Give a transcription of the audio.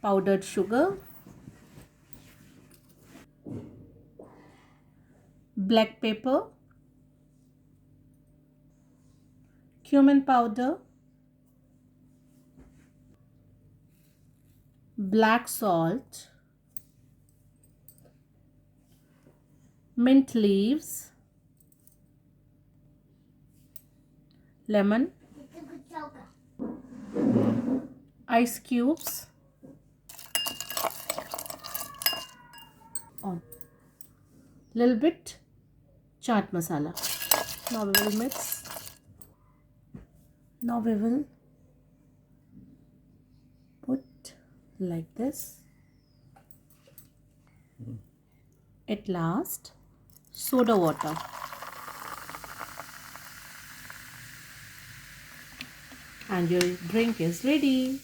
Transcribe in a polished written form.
powdered sugar, black pepper, cumin powder, black salt, mint leaves, lemon, ice cubes, on little bit chaat masala. Now we will mix. Now we will put like this. At last, soda water. And your drink is ready.